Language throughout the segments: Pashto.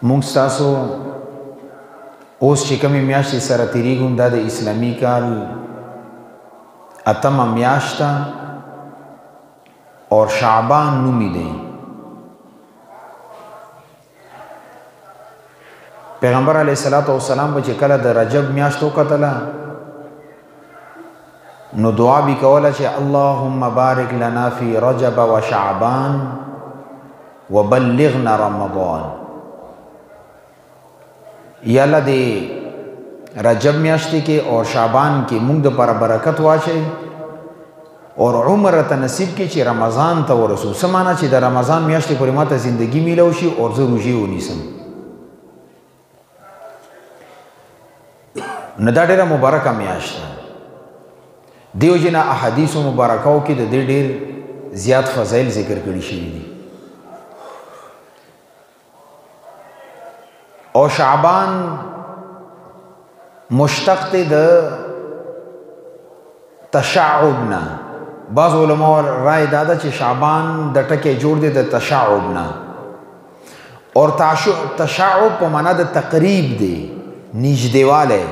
مونږ ستاسو اوس چې کومې میاشتې سره تېرېږو دا د اسلامي کال 8مه میاشت ده اور شعبان نومې دی. پیغمبر علیه الصلاة والسلام به چې کله د رجب میاشت وکتله نو دعا به کوله چې اللهم بارک لنا فی رجب و شعبان وبلغنا رمضان. یا الله دې رجب میاشتې کې اور شعبان کې موږ د پر برکت واچي اور عمر ته نصیب کې چې رمضان ته ورسو. سمانه چې د رمضان میاشتې پورې ماته زندگی میلو شي اور زه روژې ونیسم. نو دا ډېره مبارکه میاشت ده. دیو جنا احادیث مبارکاو کې د دې ډېر زیات فضایل ذکر کړي شوي دي. او شعبان مشتق دی د تشعب نه. بعض علماء رائے دا ده چې شعبان د ټکي جوړ دی د تشعب نه اور تشعب په معنا د تقریب دی، نږدېوالی.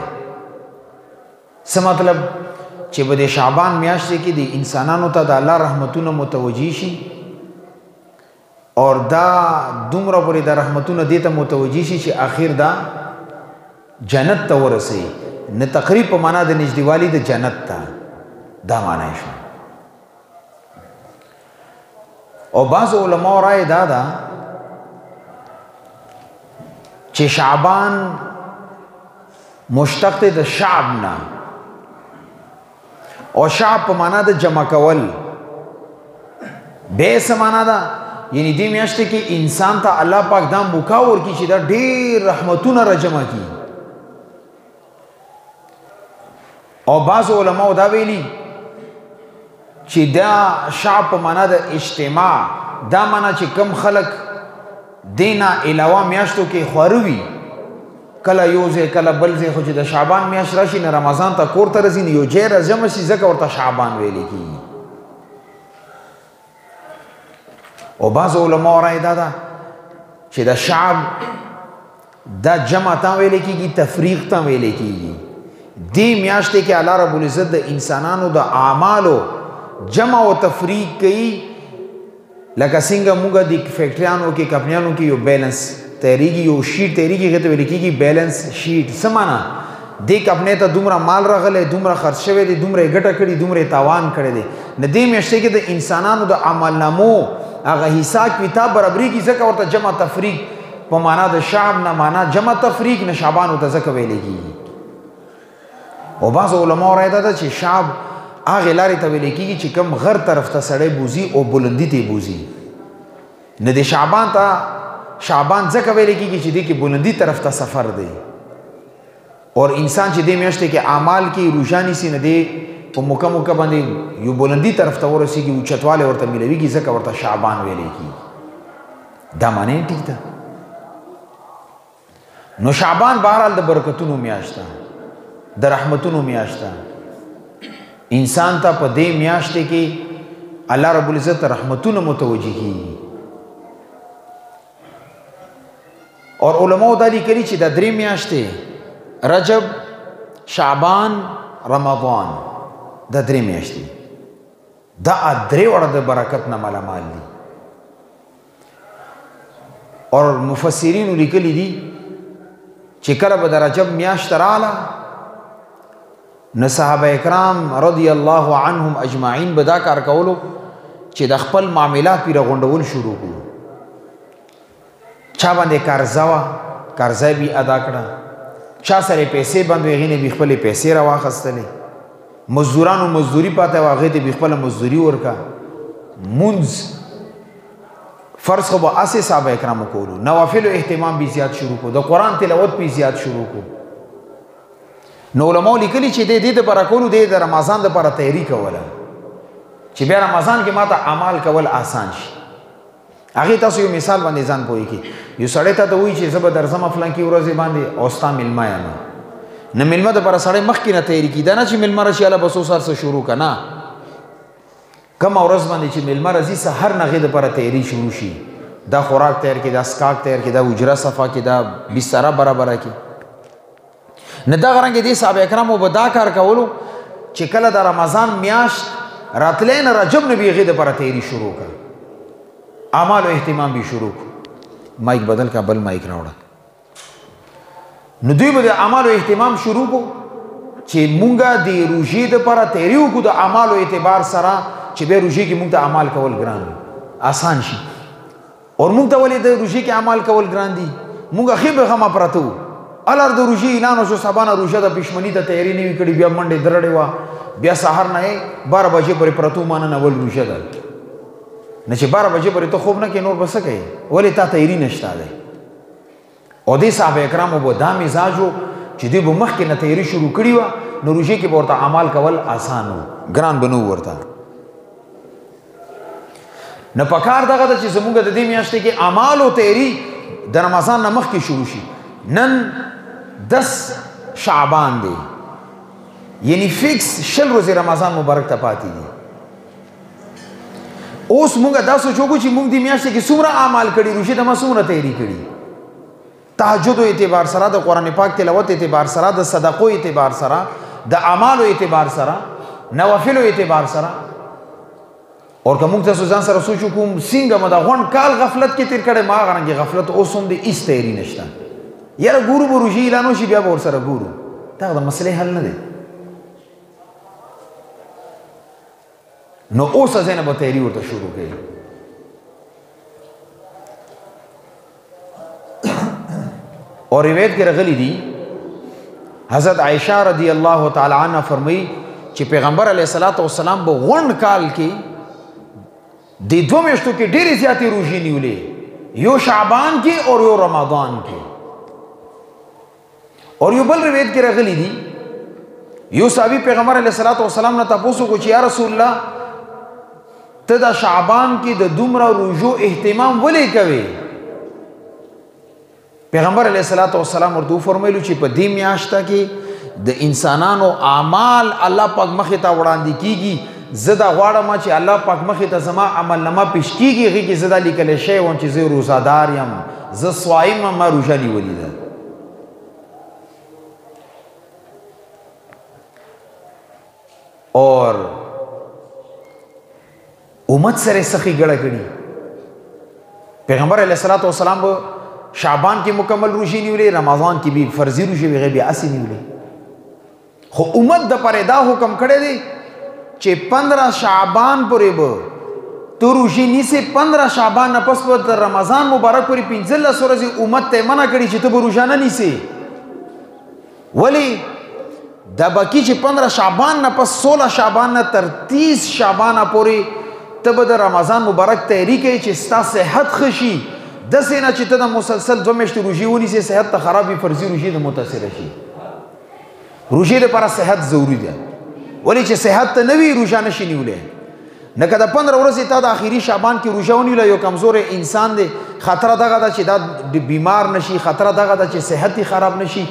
څه مطلب چې په د شعبان میاشت کې د انسانانو ته د الله رحمتونه متوجي شي اور دا دومره پورې د رحمتونه دې ته متوجي شي چې آخر دا جنت ته ورسي. نه تقریب په معنا د نږدېوالي د جنت ته، دا معنا شو. او بعض علماء رائے دا ده چې شعبان مشتق دی د شعب نه او شعب په معنا د جمع کول. به څه معنا ده؟ یعنی دې میاشتې کې انسان ته الله پاک دا موقع ورکړي چې دا ډېر رحمتونه را جمع کړي. او بعض علماء دا ویلي چې دا شعب په معنا د اجتماع، دا معنا چې کم خلق دینا علاوه میاشتو کې خوروي کله یو ځای کله بل ځای، خو چې د شعبان میاشت راشي نه رمضان ته کور ته راځي نه یو ځای راجمع شي ځکه ورته شعبان ویلې کېږي. او بعض علماء رائے دا ده چې د شعب دا جمع ته ویلې کېږي، تفریق ته ویلې کېږي. دې میاشتې کې الله رب العزت د انسانانو د اعمالو جمع او تفریق کوي. لکه څنګه موږ د فیکټریانو کې کمپنیانو کې یو بیلنس تحریږي، یو شیټ تحریږي، هغه ته ویل کېږي بیلنس شیټ. څه معنا؟ دې کمپنۍ ته دومره مال راغلی، دومره خرڅ شوی دی، دومره ګټه کړې، دومره تاوان کړی دی. نه دې میاشتې کې د انسانانو د عملنامو هغه حساب کتاب برابرېږي ځکه ورته جمع تفریق په معنا د شعب نه معنا جمع تفریق نه شعبان ورته ځکه ویلې کېږي. او بعض علماء رائے دا ده چې شعب هغې لارې ته ویلې کېږي چې کوم غر طرف ته سړی بوځي او بلندي ته بوځي. نه د شعبان ته شعبان ځکه ویلې کېږي چې دې کې بلندي طرف ته سفر دی. اور انسان چې دې میاشتې کې اعمال کې روژه نیسي نه دی په موقع باندې یو بلندي طرف ته ورسېږي، اوچتوالی ورته میلوېږي ځکه ورته شعبان ویلې کېږي. دا معنی ټیک ده. نو شعبان بهرحال د برکتونو میاشت ده، د رحمتونو میاشت ده. انسان ته په دې میاشتې کې الله رب العزت رحمتونه متوجي کېږي. اور علماء دا لیکلي چې دا درې میاشتې رجب، شعبان، رمضان، دا درې میاشتې دا درې وړه د برکت نه مالامال دي. اور مفسرینو لیکلي دي چې کله به د رجب میاشت راغله نو صحابه اکرام رضی الله عنهم اجمعین به دا کار کولو چې د خپل معاملات پې راغونډول شروع کړو. چا باندې قرضه وه، قرضه یې ادا کړه. چا سره پیسې بند وې، هغې نه بې خپلې پیسې راواخیستلې. مزدورانو مزدوري پاته وه، هغې ته بې خپله مزدوري ورکړه. مونځ فرض خو به هسې صحابه اکرامو کولو، نوافلو اهتمام بې زیات شروع کړو، د قرآن تلاوت بې زیات شروع کړو. نو علماء لیکلي چې دې دپاره کولو دې د رمضان دپاره تیاري کوله چې بیا رمضان کې ماته اعمال کول آسان شي. هغې تاسو یو مثال باندې ځان پوهې کړي. یو سړی ته وایي چې زه به درځم فلانکې ورځې باندې او ستا میلمه یم. نه میلمه دپاره سړی مخکې نه تیاري کړي. دا نه چې میلمه راشي هله به څو سر څه شروع که نه، کومه ورځ باندې چې میلمه راځي سهار نه هغې دپاره تیاري شروع شي. دا خوراک تیار کی، دا اسکاک تیار کی، دا حجره صفا کی، دا بستره برابره کی. نه دا غرنګ دي صحابه کرامو به دا کار کولو چې کله د رمضان میاشت راتلې نه رجب نه بیغې د پر تیری شروع کړ، اعمال او اهتمام به شروع کړ. مایک بدل کا بل مایک راوړه. نو دوی به د اعمال او اهتمام شروع کو چې مونږه د روژې د پر تیری وکړو د اعمال او اعتبار سره چې به روژې کې مونږ ته اعمال کول ګران آسان شي. اور مونږ ته ولې د روژې کې اعمال کول ګران دي؟ مونږ خېبه غما پرتو الار د روژې اعلان شو، سبانه روژه د پښمنی ته تیاری نه وکړي، بیا منډه درړې وا، بیا سحر نه 12 بجې پورې پرتو مان نه ول روژه ده نه چې 12 بجې پورې ته خوب نه کې نور بس کوي ولې تا تیاری نشته ده. او دې صحابه کرامو به دا مزاجو چې دوی به مخکې نه تیاری شروع کړي و، نو روژې کې به ورته اعمال کول آسان و، ګران به نه ورته. نه پکار دغه چې زمونږ د دې میاشتې کې اعمال او تیاری د رمضان نه مخکې شروع شي. نن 10 شعبان دی، یعنی فکس 20 ورځې رمضان مبارک ته پاتې دي. اوس مونږ دا سوچو چې مونږ د میاشتې کې څومره اعمال کړي، روژې ته ما څومره تیاری کړي، تهجد اعتبار سره، د قرآن پاک تلاوت اعتبار سره، د صدقو اعتبار سره، د اعمالو اعتبار سره، نوافلو اعتبار سره. اور که موږ تاسو ځان سره سوچو کوم څنګه مو دا غون کال غفلت کې تیر کړي، ما غرانګي غفلت اوس هم د ایست تیری نشته. یاره ګورو به روژې اعلان وشي بیا به ورسره ګورو، دا د مسلې حل نه دی. نو اوس ځینې به تیری ورته شروع کړي. اور روایت کې راغلی دي حضرت عائشہ رضی الله تعالی عنها فرمایي چې پیغمبر علیه الصلاۃ والسلام به غون کال کې د 2 میاشتو کې ډېرې زیاتې روژې نیولې، یو شعبان کې او یو رمضان کې. اور یو بل روایت کې راغلی دي یو صحابي پیغمبر علیه الصلاۃ والسلام نه تاسو کو چې یا رسول الله ته دا شعبان کې د دومره روژو اهتمام ولې کوي؟ پیغمبر علیه الصلاۃ والسلام ورته فرمایلو چې په دې میاشت کې د انسانانو اعمال الله پاک مخې ته وړاندې کیږي، زه دا غواړم چې الله پاک مخې ته زما عمل نامه پیش کیږي، هغې کې زه دا لیکلی شوی وم چې زه روزادار یم، زه صایم یم، ما روژه نیولې ده. اور امت سره سخی ګړه کړي. پیغمبر علیه الصلاۃ والسلام به شعبان کې مکمل روژې نیولې، رمضان کې به فرضي روژې هغې بیا اسې نیولې. خو امت د پاره دا حکم کړی دی چې 15 شعبان پورې به تو روژې نیسې، 15 شعبان نه پس به تر رمضان مبارک پورې 15 ورځې امت ته منع کړي چې ته به روژه نه نیسې. ولې؟ دا باقي چې 15 شعبان نه پس 16 شعبان نه تر 30 شعبان پورې ته به د رمضان مبارک تیاری کوي چې ستا صحت ښه شي. داسې نه چې ته د مسلسل 2 میاشتې روژې ونیسې، صحت ته خراب وي، فرضي روژې د متاثره شي. روژې لپاره صحت ضروري ده، ولې چې صحت ته نه وي روژه نشي نیولی. نه که د 15 ورځې تا د آخري شعبان کې روژه ونیوله، یو کمزور انسان دی، خطره دغه ده چې دا بیمار نشي، خطره دغه ده چې صحت یې خراب نشي،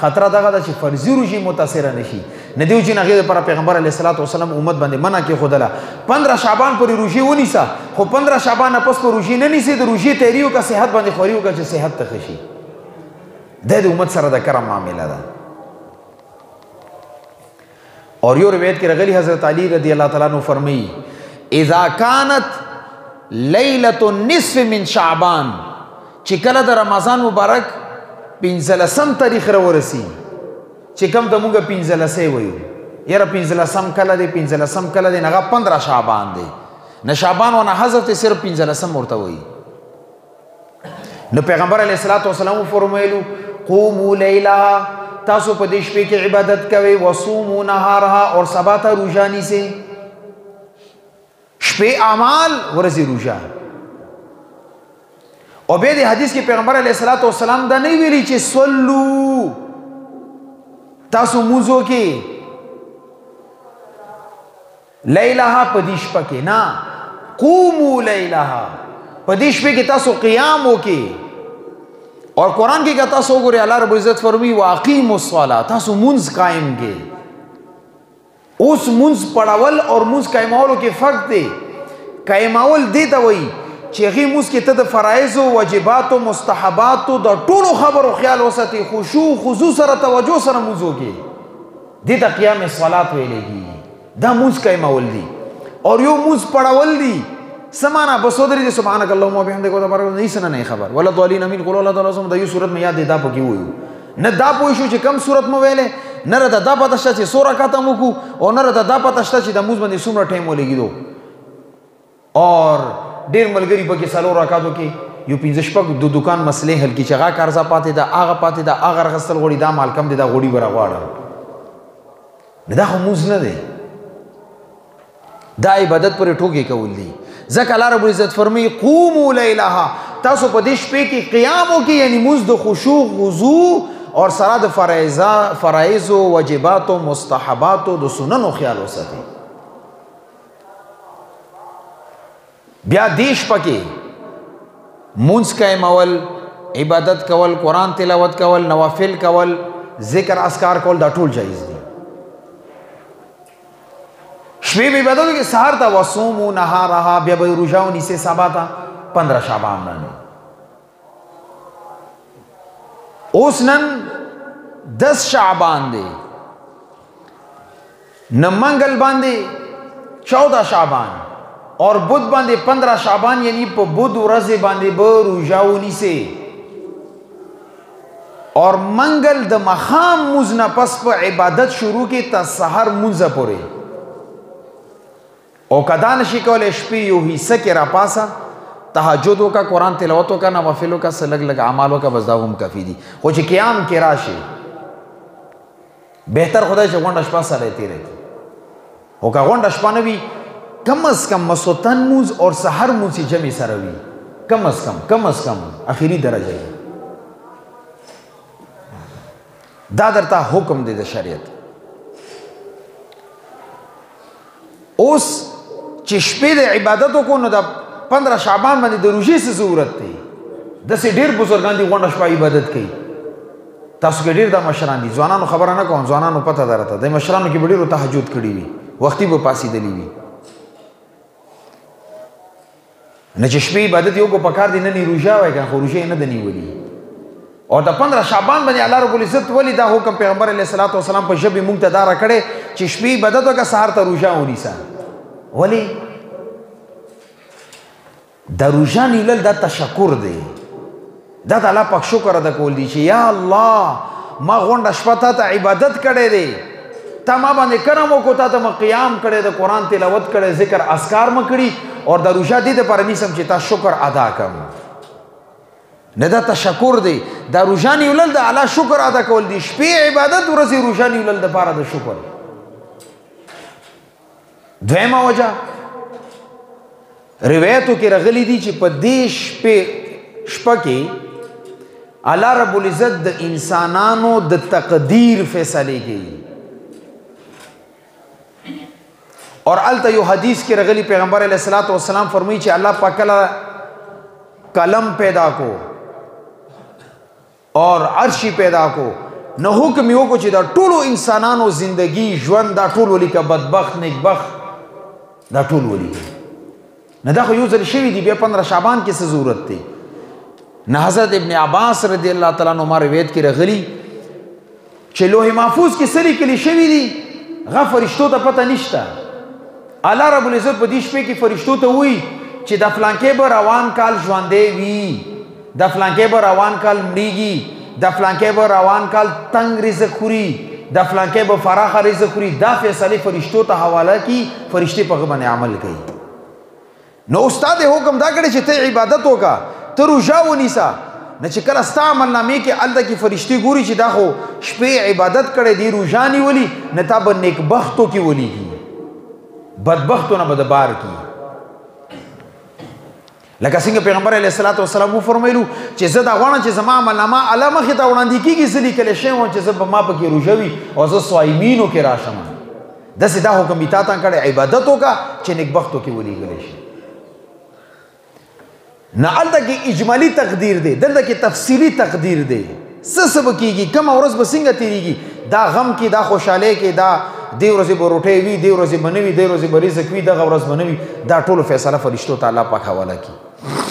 خطره دغه ده چې فرضي روژې متاثره نشي. نه دی چې هغې لپاره پیغمبر علیه الصلاۃ والسلام امت باندې منع کېښودله 15 شعبان پورې روژې ونیسه، خو 15 شعبان نه پس په روژې نه نیسې، د روژې تیاري وکړه، صحت باندې خواري وکړه چې صحت ته ښه شي. دا د امت سره د کرم معامله ده. اور یو روایت کې راغلی حضرت علی رضی الله تعالی عنہ فرمایي اذا كانت ليله النصف من شعبان، چې کله د رمضان مبارک 15 تاریخ راورسي، چې کوم د موږ 15 وایو، یاره 15 کله دی، 15 کله دی، هغه 15 شعبان دی. نه شعبان ونه حذف ته صرف 15 ورته وایي. نو پیغمبر علیه الصلاۃ والسلام فرمایلو قوموا لیلها، تاسو په دې شپې کې عبادت کوئ، وصوموا نهارها، اور سبا ته روژه نیسئ. شپې اعمال، ورځې روژه. او بیا د حدیث کې پیغمبر علیه الصلاۃ والسلام دا نه ویلي چې صلو، تاسو مونځ وکئ لیلها په دې شپه کې، نه قوموا لیلها، په دې شپې کې تاسو قیام وکئ. اور قرآن کې کہتا سو گرے اللہ رب العزت فرمی واقیم الصلاة، تاسو منز قائم کے. اس منز پڑھول اور منز قائمولو کے فرق دے. قائمول دیتا وئی چې هغې مونځ کې ته د فرایضو واجباتو مستحباتو د ټولو خبرو خیال وساتې خشوع خضوع سره توجه سره مونځ وکړې دې ته قیام صلات ویلی کېږي دا مونځ قایمول دي اور یو مونځ پړول دي څه معنا بس ودرې دي سبحانک اللهم وبحمدک وتبارک نه هیڅ نه خبر ولا ضالین امین قل الله تعالی د یو صورت مې یاد دی دا پکې وایو نه دا پوه شو چې کم صورت مو ویلې نه راته دا پته شته چې 100 رکعاته مو وکړو او نه راته دا پته شته چې د مونځ باندې څومره ټایم ولګېدو اور ډېر ملګري پکې 4 رکعاتو کې یو 15 شپږ د دکان مسلې حل کې چې هغه قرضه پاتې ده هغه پاتې ده هغه رغستل غوړي دا مال کم دی دا غوړي به راغواړم دا خو مونځ نه دی دا عبادت پر ټوکې کول دي ځکه الله رب العزت فرمایي قوموا لیلها تاسو په دې شپې کې قیام وکړئ یعنی مونځ د خشوع خضوع اور سره د فرایضو واجباتو مستحباتو د سننو خیال وساتئ بیا دیش پکې مونځ قایمول عبادت کول قرآن تلاوت کول نوافل کول ذکر اذکار کول دا ټول جایز دي شپې به عبادتو کې سحر ته وصوموا نهارها بیا به روژه ونیسئ سبا ته 15 شعبان باندې اوس نن 10 شعبان دی نه منگل باندې 14 شعبان اور بدھ باندې 15 شعبان یعنی په بدھ ورځ باندې به روژه ونیسئ اور منگل د مخام مونځ نه پس په عبادت شروع کې تر سحر مونځه پورې او کدا نشي کولی شپې یو حصه کې راپاسه تهجد وکړه قرآن تلاوت وکړه نوافل وکړه څه لږ لږ اعمال وکړه بس دا هم کافي دي خو چې قیام کې راشي بهتر خدای چې غونډه شپه سره تېره کړي او که غونډه شپه نه وي کم از کم مسوتن مونځ اور سحر مونځ جمع سره وي کم از کم اخیری درجه وي دا درته حکم دی د شریعت اوس چې شپې د عبادتو کو نو د 15 شعبان باندې د روژې څه ضرورت دی داسې ډېر بزرګان دي غونډه شپه عبادت کوي تاسو کې ډېر دا مشران دي ځوانانو خبره نه کوم ځوانانو پته ده راته د مشرانو کې به ډېرو تهجد کړي وي وختي به پاسېدلي وي نه چې شپې عبادت یو کو پکار دي نه نی روژه وایي که خو روژه یې نه ده نیولي اور د 15 شعبان باندې الله رب العزت ولې دا حکم پیغمبر علیه الصلاۃ والسلام په ژبې موږ ته دا راکړی چې شپې عبادت وکړه سهار ته روژه ونیسه ولې د روژه نیولل دا تشکر دی دا د الله پاک شکر ادا کول دي چې یا الله ما غونډه شپه تا ته عبادت کړی دی تا ما باندې کرم وکړو تا ته ما قیام کړی د قرآن تلاوت کړی ذکر اذکار مې کړي اور د روژه دې دپاره نیسم چې تا شکر ادا کړم نه دا تشکر دی دا روژه نیولل د الله شکر ادا کول دي شپې عبادت ورځې روژه نیولل دپاره د شکر دویمه وجه روایتو کې راغلی دي چې په دې شپه کې الله رب العزت د انسانانو د تقدیر فیصلې کوي اور الته یو حدیث کې راغلی پیغمبر علیه الصلاۃ والسلام فرمایي چې الله پاک قلم پیدا کو اور عرشی پیدا کو نو حکم یو کو چې دا ټولو انسانانو زندگی ژوند دا ټول ولیکه بدبخت نیکبخت دا ټول ولیکه نه دا خو یو ځل شوي دي بیا 15 شعبان کې څه ضرورت دی نه حضرت ابن عباس رضی الله تعالی عنهما روایت کې راغلی چې لوح محفوظ کې څه لیکلي شوي دي هغه فرشتو ته پته نشته الله رب العزت په دې شپې کې فرشتو ته وایي چې د فلانکې به روان کال ژوندی وي د فلانکې به روان کال مړیږي د فلانکې به روان کال تنگ رزق خوري د فلانکې به فراخه رزق خوري دا فیصلې فرشتو ته حواله کی فرشتې په هغه باندې عمل کوي نو استاد حکم دا کړی چې ته عبادت وکړه ته روژه ونیسه نه چې کله ستا عملنامې کې هلته کې فرشتې ګوري چې دا خو شپې عبادت کړی دی روژه نیولي نه تا به نیکبختو کې ولیږي بدبختو نه به د بار کی لکه څنګه پیغمبر علیه الصلاۃ والسلام وفرمایلو چې زه دا غواړم چې زما عملنامه الله مخې ته وړاندې کېږي زه لیکلی شوی وم چې زه به ما پکې روژه وي او زه صایمینو کې راشم داسې دا حکم یې تا ته کړی عبادت وکړه چې نیکبختو کې ولیږلی شي نه هلته کې اجمالي تقدیر دی دلته کې تفصیلي تقدیر دی څه به کېږي کومه ورځ به څنګه تېرېږي دا غم کې دا خوشحالۍ کې دا دې ورځې به روټۍ وي دې ورځې به نه وي دې ورځې به رزق وي دغه ورځ به نه وي دا ټولو فیصله فرشتو ته الله پاک حواله کړي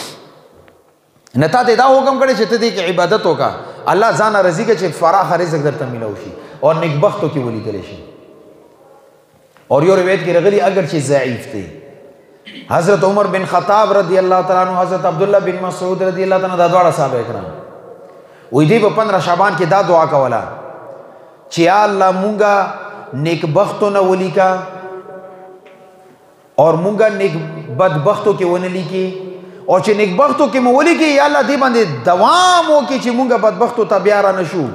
نتا ته دا حکم کړی چې ته دې کې عبادت وکا الله ځان رضی کې چې فراخ رزق درته ملو شي او نیکبختو کې ولیدل شي. اور یو روایت کې راغلی اگر چې ضعیف دی حضرت عمر بن خطاب رضی الله تعالی عنہ حضرت عبد الله بن مسعود رضی الله تعالی عنہ دا دواړه صحابه کرام وې دی په 15 شعبان کې دا دعا کوله چې یا الله مونږه نیکبختو نه ولیکا اور مونږه نیک بدبختو کې ونه لیکي او چې نیکبختو کې مو ولیکي یا الله دې باندې دوام وکړي چې مونږه بدبختو ته بیا را نشو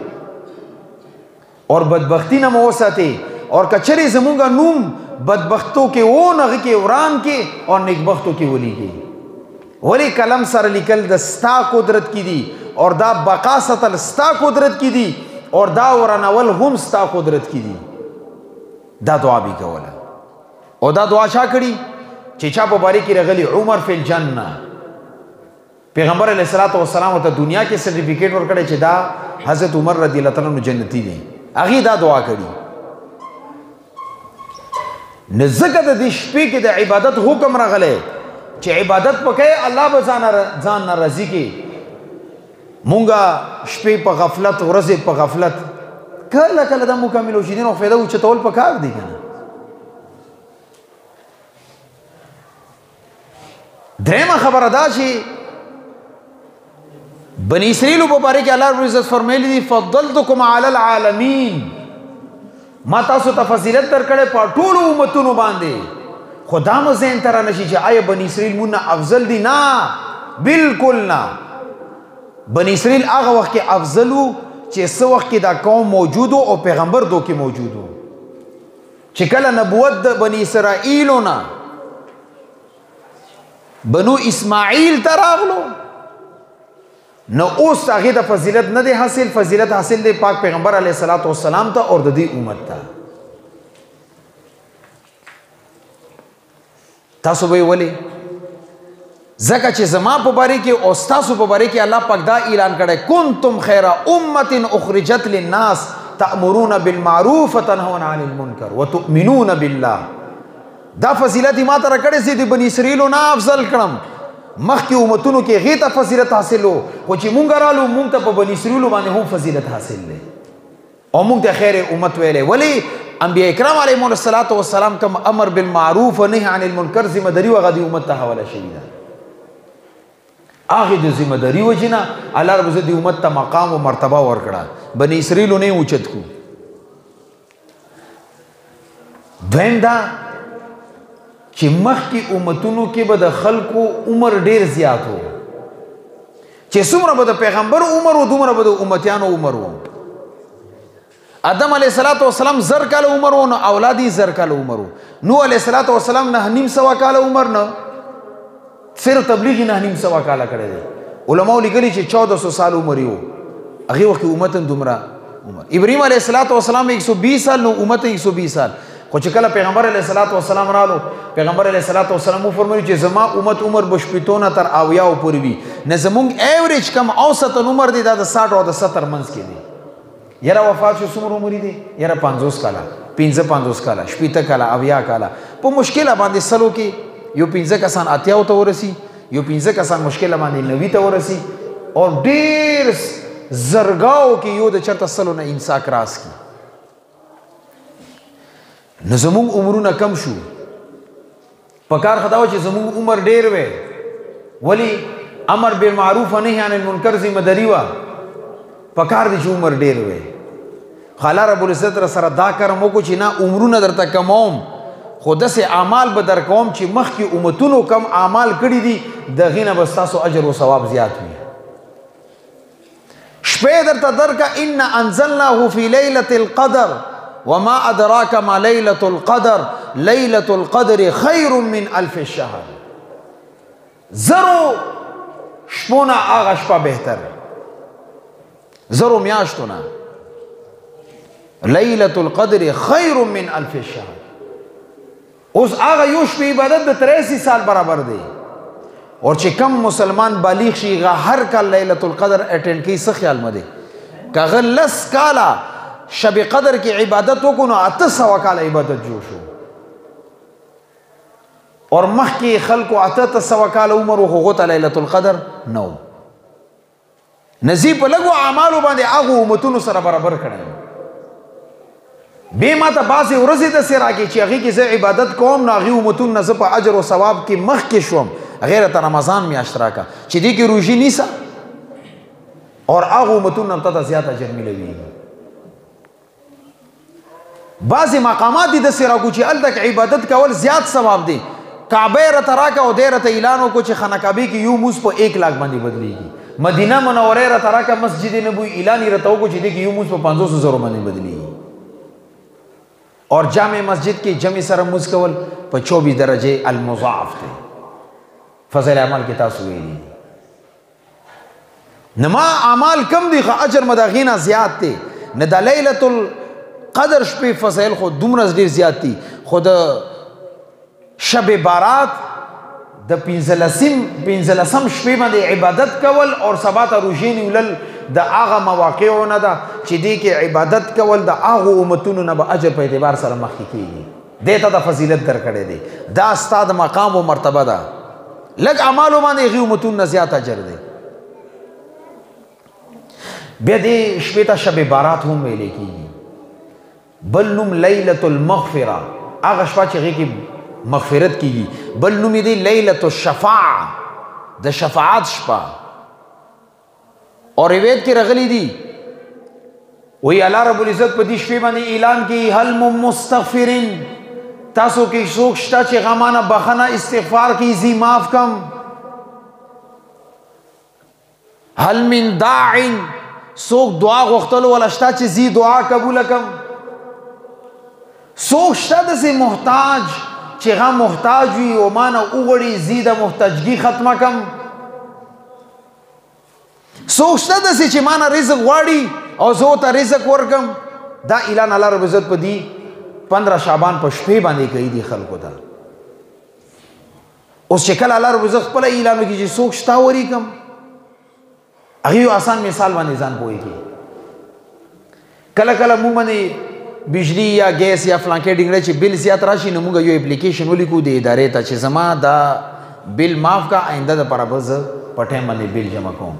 اور بدبختی نه مو وساتي اور کچري زمونږه نوم بدبختو کې و نه کې وران کې او نیکبختو کې ولیکي ولی کلم سره لیکل د ستا قدرت کې دي اور دا بقا ستل ستا قدرت کې دي اور دا ورانول هم ستا قدرت کې دي. دا دعا به کوله او دا دعا چا کړي چې چا په باری کې راغلي عمر فی الجنه پیغمبر علیه الصلاۃ والسلام ته دنیا کې سرټیفیکیټ ورکړي چې دا حضرت عمر رضی الله تعالی عنہ جنتی دي هغه دا دعا کړي. نزدک د دې شپې کې د عبادت حکم راغلی چې عبادت وکړي الله به ځان ناراضي کې مونږه شپې په غفلت ورځې په غفلت کله کله د مکمل شي دین او فایده او چتول په کار دی کنه. درېمه خبره دا چې بنی اسرائیل په باره کې الله رب عزت فرمایلی دي فضلتکم علی العالمین ما تاسو ته فضیلت درکړې په ټولو امتونو باندې خدا مو زین تر نشي چې آیا بنی اسرائیل مونږ افضل دي نه بالکل نه. بنی اسرائیل هغه وخت کې افضلو چې څو وخت کې دا قوم موجودو او پیغمبر دو کې موجودو چې کله نبوت د بنی اسرائیلو نه بنو اسماعیل ته راغلو نو اوس هغه د فضیلت نه دی حاصل فضیلت حاصل دی پاک پیغمبر علیه الصلاۃ والسلام ته اور د دې امت ته. تاسو به ولی زکه چې زما په باره کې او تاسو په باره کې الله پاک دا اعلان کړی کنتم خیر امه اخرجت للناس تأمرون بالمعروف وتنهون عن المنکر وتؤمنون بالله. دا فضیلت ما ته راکړی چې د بنی اسرائیل نه افضل کړم مخکې امتونو کې هغې ته فضیلت حاصل و خو چې مونږ رالو مونږ ته په بنی اسرائیلو باندې هم فضیلت حاصل دی او مونږ ته خیر امت ویلی. ولی انبیاء اکرام علیهم الصلاۃ والسلام کوم امر بالمعروف و نهی عن المنکر ذمہ داری هغه د امت ته حواله شوې ده. هغې د ذمہ داري وجې نه الله رب عزت د امت ته مقام و مرتبه ورکړه بنی اسرائیلو نه یې اوچت کړو. دویم دا چې مخکې امتونو کې به د خلکو عمر ډیر زیات و چې څومره به د پیغمبر عمر و دومره به د امتیانو عمر و. آدم علیه السلام 1000 کاله عمر و نو اولاد یې 1000 کاله عمر و. نوح علیه السلام 9.5 کاله عمر نه صرف تبلیغ 9.5 کاله کړی دی. علماء لیکلي چې 1400 سال عمر یې و هغې وخت کې امت دومره عمر. ابراهیم علیه السلام 120 سال نو امت 120 سال خو چې کله پیغمبر علیه السلام رالو پیغمبر علیه السلام فرمایي چې زما امت عمر به 80 تر 90 پورې وي نه زمونږ ایوریج کم اوسط عمر دی دا د 60 او د 70 منځ کې دی. یاره وفات شو څومره عمر دی یاره 50 کاله 55 کاله 80 کاله 90 کاله په مشکله باندې سلو کې یو 15 کسان 80 ته ورسی یو 15 کسان مشکله باندې 90 ته ورسی او ډیر زرګاو کې یو د چرته سلو نه انساک راس کی. نو زمونږ عمرونه کم شو پکار خداو چې زمونږ عمر ډیر وی ولی امر بالمعروف و نهی عن المنکر ذمہ داری وا پکار دي چې عمر ډیر وی. خلا رب العزت سره دا کرم وکړو چې نه عمرونه درته کموم خو داسې اعمال به در کوم چې مخکې امتونو کم اعمال کړي دي دغې نه به ستاسو اجر و ثواب زیات وي. شپې درته درکه ان انزلناه فی لیلة القدر وما ادراک ما لیلة القدر لیلة القدر خیر من 1000 الشهر. زرو شپونه هغه شپه بهتر زرو میاشتونه لیلة القدر خیر من 1000 الشهر. اوس هغه یو شپې عبادت د 83 سال برابر دی اور چې کم مسلمان بالغ شي هر کال لیلة القدر اٹینډ کوي څه خیال مده کاغه لس کاله شب قدر کی عبادت وکړو نو 800 کاله عبادت جوړ شو اور مخکې خلکو 800 کاله عمر او هغه ته لیلة القدر نو نزی په لګو اعمالو باندې هغه امتونو سره برابر کړی به ماته بعضې ورځې داسې راکړي چې هغې کې زه عبادت کوم نو هغې امتونو نه زه په اجر و ثواب کې مخکې شوم غیر ته رمضان میاشت راکړه چې دې کې روژې نیسه اور هغه امتونو نه ته زیات اجر میلویږي بعضې مقامات دي داسې راکړو چې هلته عبادت کول زیات ثواب دی کعبه یې راته راکړه او دی راته اعلان وکړو چې خانه کعبې کې یو مونځ په 1 لاک باندې بدلېږي مدینه منوره یې راته راکړه مسجد نبوي اعلان یې راته وکړو چې دې کې یو مونځ په 500,000 باندې بدلېږي اور جامع مسجد کې جمع سره مونځ کول په 24 درجه المضاعف دی فضل اعمال کې تاسو ویلي نما اعمال کم دي خو اجر مداغینا زیات دی نه د لیلۃ القدر شپې فضایل خو دومره ډیر زیات دي خو د شب بارات د 15 شپې باندې عبادت کول او سبا ته روژې نیولل د هغه مواقعو نه ده چې دې کې عبادت کول د هغو امتونو نه به اجر په اعتبار سره مخکې کېږي دې ته د فضیلت درکړی دی دا ستا د مقام و مرتبه ده لږ اعمالو باندې هغې امتونو نه زیات اجر دی بیا دې شپې ته شب بارات هم ویلی کېږي بل نوم لیلة المغفره هغه شپه چې هغې کې مغفرت کیږي بل نوم دی لیلۃ الشفاعه د شفاعت شپه اور روایت کې راغلی دی وی الله رب العزت په دې شپې باندې اعلان کوي هل مستغفرین تاسو کې څوک شته چې غمانه بخنه استغفار کوي زی معاف کم هل من داع څوک دعا غوښتلو ولا شته چې زی دعا قبول کم څوک شته داسې محتاج چې هغه محتاج وي او ما نه وغواړي زی د محتاجګي ختمه کم څوک شته داسې چې ما نه رزق غواړي او زه ورته رزق ورکم دا اعلان الله رب عزت په دې 15 شعبان په شپې باندې کوي دي خلکو ته اوس چې کله الله رب عزت خپله اعلان وکړي چې څوک شته وریکم هغې یو آسان مثال باندې ځان پوهېږي کله کله موږ باندې بجلی یا گیس یا فلانکې ډنګړی چې بل زیات راشي نو موږ یو اپلیکیشن ولیکو د ادارې ته چې زما دا بل معاف کا آینده دپاره به زه په ټایم باندې بل جمع کوم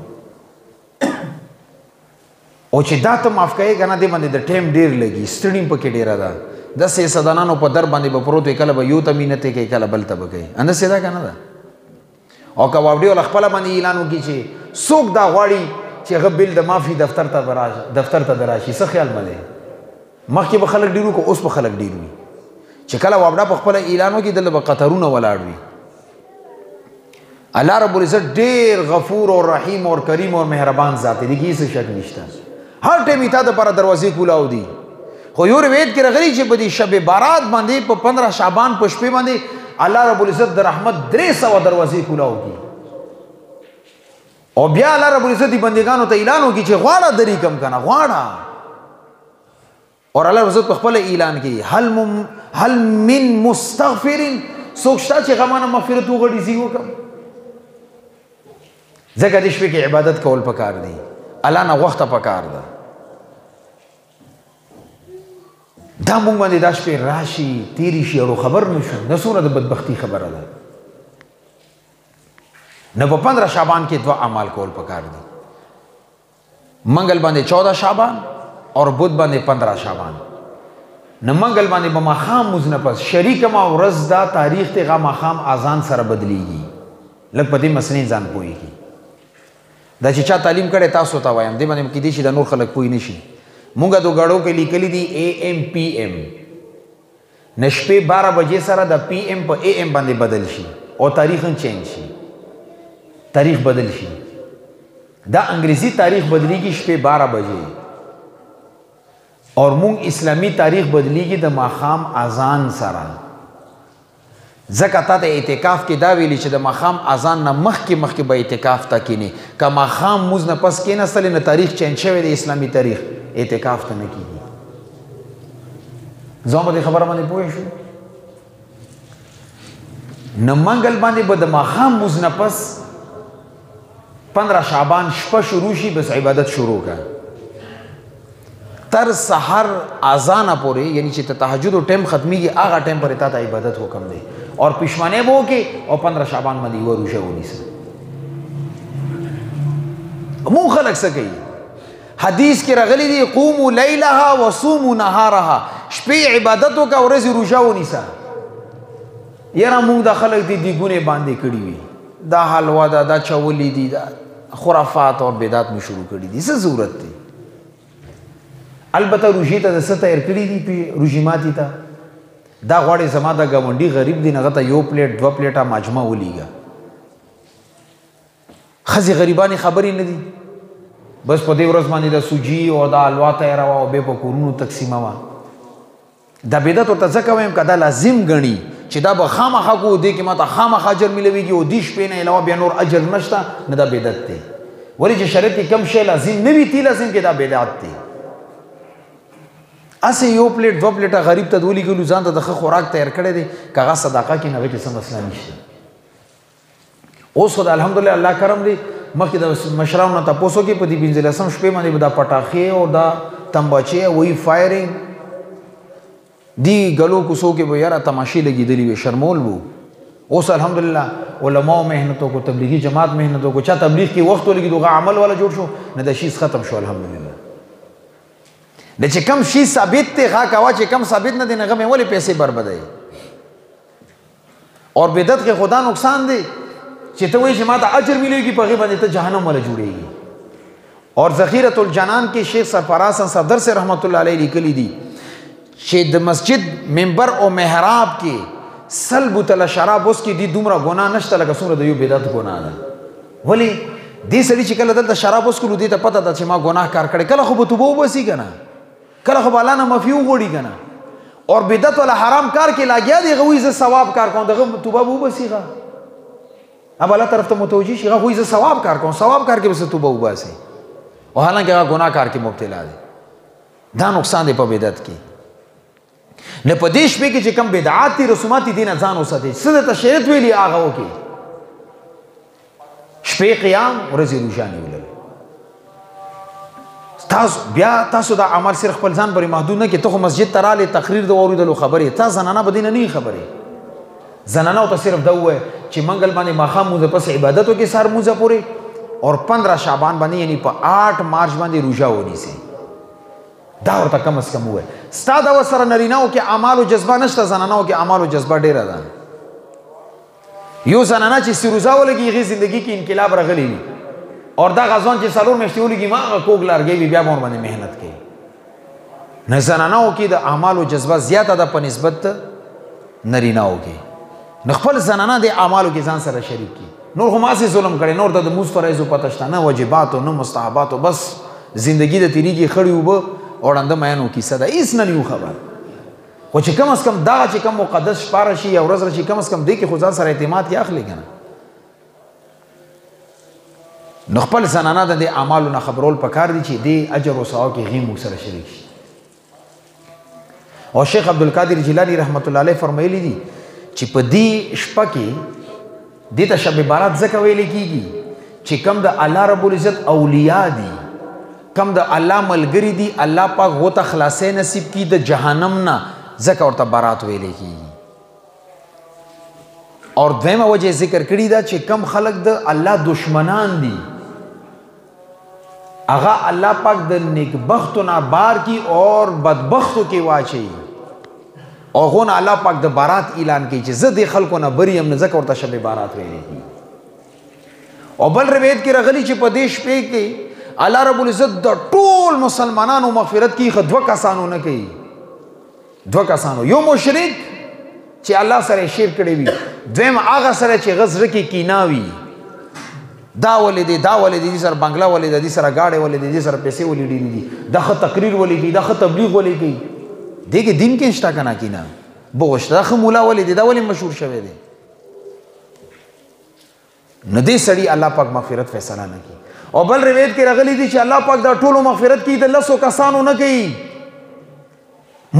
او چې دا ته معاف کوې که نه دې باندې د ټایم ډېر لګي ستړي پکې ډېره ده داسې صدانانو په در باندې به پروت وي کله به یو ته مینتې کوي کله بل ته به کوي همداسې ده که نه ده او که واوډي والا خپله باندې اعلان وکړي چې څوک دا غواړي چې هغه بل د معافي دفتر ته به راشي څه خیال مه دی مخکې به خلک ډېر وي که اوس به خلک ډېر وي چې کله واوډا په خپله اعلان وکړي دلته به قطرونه ولاړ وي الله رب العزت ډېر غفور او رحیم او کریم او مهربان ذات دی کې هېڅ شک نشته هر ټایم یې تا دپاره دروازې کولاو دي خو یو روایت کې راغلي چې په دې شب بارات باندې په 15 شعبان په شپې باندې الله رب العزت د رحمت 300 دروازې کولاو دي او بیا الله رب العزت بندګانو ته اعلان وکړي چې غواړه درې کم کنه غواړه اور الله رب په خپل اعلان کوي هل من مستغفرین څوک شته چې غمانه مغفرت وغواړي زی وکړم ځکه دې شپې کې عبادت کول پکار دی الله نه وخته پکار ده دا مونږ باندې دا شپې راشي تیری شي او خبر نشو دا څومره د بدبختی خبره ده نه په 15 شعبان کې 2 اعمال کول پکار دي منګل باندې 14 شعبان اور بدھ باندې 15 شعبان نه منګل باندې به ماښام مونځ نه پس شریک ما ورځ دا تاریخ ته غا ماښام اذان سره بدلیږي لږ په دې مسلې ځان پوهېږي دا چې چا تعلیم کړی تاسو ته وایم دې باندې کیدای شي د نور خلک پوه نشي مونږ د غړو کې لیکلي دي AM PM نشپې 12 بجې سره د PM په AM باندې بدل شي او تاریخ چینج شي تاریخ بدل شي دا انګریزي تاریخ بدلیږي شپې 12 بجې اور مونږ اسلامی تاریخ بدلیږي د ماښام اذان سره ځکه تا ته اعتکاف کې دا ویلي چې د ماښام اذان نه مخکې به اعتکاف ته کینې که ماښام مونځ نه پس کېناستلې نه تاریخ چینج شوی د اسلامي تاریخ اعتکاف ته نه کېږي زما په دې خبره باندې پوه شو نه منګل باندې به د ماښام مونځ نه پس 15 شعبان شپه شروع شي بس عبادت شروع کا تر سحر اذان پورې یعنی چې تهجد او ټایم ختميږي هغه ټایم پر تا ته عبادت حکم دی اور پښمنه وو کې او 15 شعبان باندې ورو شو ونیسه مون خلق څه کوي حدیث کې راغلی دی قوموا لیلها وصوموا نهارها شپې عبادت وکړه ورځې روژه ونیسه یاره مونږ د خلک دي دیګونې باندې کړي وي دا حلوا ده دا چولی دي دا خرافات اور بدعات مې شروع کړي دي څه ضرورت دی البته روژې ته د څه تیار کړي دي روژې ماتي ته دا غواړي زما د ګاونډي غریب دی هغه ته 1 پلیټ 2 پلیټه مجمع ولیږه ښځې غریبانې خبرې نه دي بس په دې ورځ باندې د سوجي او د حلوا تیاروه او بیا په کورونو تقسیموه دا بدعت ورته ځکه وایم که دا لازم ګڼي چې دا به خامخا کوو دې کې ماته خامخا اجر میلویږي او دې شپې نه علاوه بیا نور اجر نشته نه دا بدعت دی ولې چې شریعت کې کوم شی لازم نه وي تی لازم کې دا بدعت دی اسې 1 پلیټ 2 پلیټه غریب ته ولیږلو ځان ته د ښه خوراک تیار کړی دی که هغه صدقه کړي نو هغې کې څه مسله نشته اوس خو د الحمدلله الله کرم دی مخکې د مشرانو نه تپوس وکړي په دې 15 شپې باندې به دا پټاخې او دا تمباچې وایي فایرنګ دی ګلو کوڅو کې به یاره تماشې لګېدلې وې شرمول و اوس الحمدلله علماو محنت وکړو تبلیغي جماعت محنت وکړو چا تبلیغ کې وخت ولګېد هغه عمل والا جوړ شو نه د شیز ختم شو الحمدلله د چې کم شي ثابت دی هغه کوه چې کم ثابت نه دی نه هغه مې ولې پیسې بربادوي اور بدعت کې خدا نقصان دی چې ته وایي چې ما ته اجر ملېږي په هغې باندې ته جهنم والا جوړېږي اور ذخیرة الجنان کې شیخ سرفراز صفدر سے رحمت الله علیه لیکلي دي چې د مسجد منبر او محراب کې سل بوتله شراب اوس کې دي دومره ګناه نشته لکه څومره د یو بدعت ګناه ده ولې دې سړي چې کله دلته شراب وڅښلو دې ته پته ده چې ما ګناه کار کړی کله خو به توبه وباسي که نه کله خو به الله نه معافي وغواړي که نه اور بدعت والا حرام کار کې لاګیا دی هغه وایي زه ثواب کار کوم دغه توبه به وباسي ښه اب الله طرف ته متوجه شي هغه وایي زه ثواب کار کوم ثواب کار کې به څه توبه وباسي او حالانکه هغه ګناه کار کې مبتلا دی دا نقصان دی په بدعت کې نه په دې شپې کې چې کوم بدعات دي رسومات دي نه ځان وساتئ څه درته شریعت ویلي هغه وکړئ شپې قیام ورځې روژه نیولل تاسو دا عمل صرف خپل ځان پورې محدود نه کړئ ته خو مسجد ته رالې تقریر د واورېدلو خبرې تا زنانه به دې نه نه خبرې زنانو ته صرف دا ووایه چې منګل باندې ماښام مونځه پس عبادت وکړي سهار مونځه پورې اور 15 شعبان باندې یعنی په 8 مارچ باندې روژه ونیسي دا ورته کم از کم ووایه ستا دا ورسره نرینهو کې اعمال و جذبه نشته زنانهو کې اعمال و جذبه ډېره ده یو زنانه چې سروزه ولګي هغې زندګي کې انقلاب راغلی وي اور دا غزوان چې 4 میاشتې ولګي ما هغه کوږ لرګی وي بیا به ورباندې محنت کوي نه زنانهو کې د اعمال و جذبه زیاته ده په نسبت نرینهو کې نو خپل زنانه د اعمالو کې ځان سره شریک کړي نور خو ماسې ظلم کړی نور د لمونځ فرایضو پته شته نه واجباتو نه مستحباتو بس زندګي د تېرېږي خړې اوبه او ړنده میانو کیسه ده هېڅ نه یو خبر خو چې کم از کم دغه چې کم مقدس شپه راشي یا ورځ راشي کم از کم دې کې خو ځان سره اعتماد کې اخلي که نه نو خپل زنانه د دې اعمالو نه خبرول پکار دي چې دې اجر و ثواب کې هغې موږ سره شریک شي او شیخ عبدالقادر جیلاني رحمت الله علیه فرمایلی دي چې په دې شپه کې دې ته شب بارات ځکه ویلې کېږي چې کم د الله رب العزت اولیاء دي کم د الله ملګري دي الله پاک هغو ته خلاصۍ نصیب کړي د جهنم نه ځکه ورته بارات ویلې کېږي اور دویمه وجه ذکر کړي ده چې کم خلک د الله دشمنان دي هغه الله پاک د نیکبختو نه بار کی اور بدبختو کې واچوي او هغو نه الله پاک د بارات اعلان کوي چې زه دې خلکو نه بری یم نه ځکه ورته شب بارات ویلې کېږي او بل روایت کې راغلي چې په دې شپې کې الله رب العزت د ټول مسلمانانو مغفرت کی خو 2 کسانو نه کوي 2 کسانو یو مشرک چې الله سره شرک کړی وي دویم هغه سره چې غزر کې کینا وي دا ولې دی دا ولې دی سره بنگلا ولې دی سره گاډي ولې دی سره پیسې ولې دی دغه تقریر ولې دی دغه تبلیغ ولې دی دغه دین کې شتا کنه کینا بوښت دغه مولا ولې دی دا ولې مشهور شوی دی نه دې سړي الله پاک مغفرت فیصله نه کوي او بل روایت کې راغلی دی چې الله پاک دا ټولو مغفرت کوي د 100 کسانو نه کوي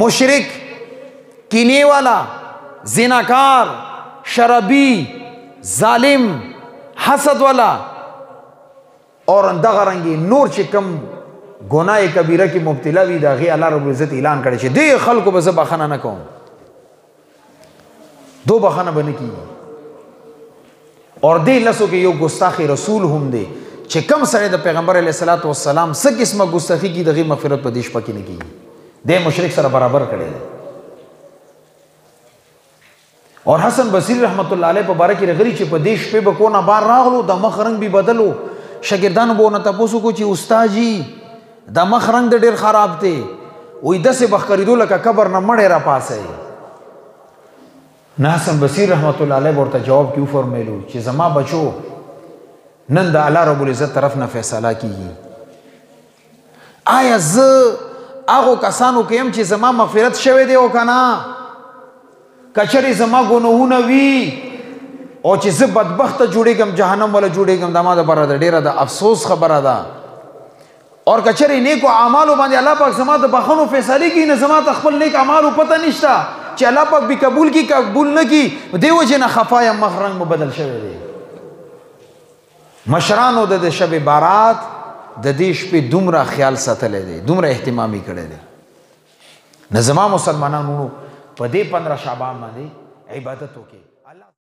مشرک کینې والا زناکار شرابی ظالم حسد والا اور دغه رنګي نور چې کم ګناه کبیره کې مبتلا وي دا غي الله رب العزت اعلان کړي چې دې خلکو به زه بخنه نه کوم دو بخنه به نه کیږي اور دې لسو کې یو ګستاخ رسول هم دی چې کم سره د پیغمبر علیه الصلاۃ والسلام څه قسمه ګستاخی کی دغه مغفرت په دې شپه کې نه کیږي د مشرک سره برابر کړي دي اور حسن بصری رحمت الله علیه په باره کې رغلی چې په دې شپه به کو نه بار راغلو د مخ رنگ به بدلو شاګردانو به نه تاسو کو چې استاد جی د مخ رنگ د ډیر خراب دی وې دسه بخریدو لکه قبر نه مړې را پاسه نه حسن بصری رحمت الله علیه ورته جواب کیو فرمایلو چې زما بچو نن د الله رب العزت طرف نه فیصله کیږي آیا ز هغه کسانو کې هم چې زما مغفرت شوه دی او کنه کچری زما ګناهونه وی او چې زه بدبخت جوړېږم جهنم ولا جوړېږم د ما د بره د ډیره د افسوس خبره ده اور کچری نیکو اعمالو باندې الله پاک زما د بخښنو فیصله کوي نه زما ته خپل نیک اعمالو پته نشته چې الله پاک به قبول کی قبول نه کی دیو جن خفایا مخ رنگ مبدل شوی دی مشرانو د شب بارات د دې شپې دومره خیال ساتلی دی دومره اهتمامي کړی دی نه زما مسلمانانو په دې 15 شعبان باندې عبادت وکړي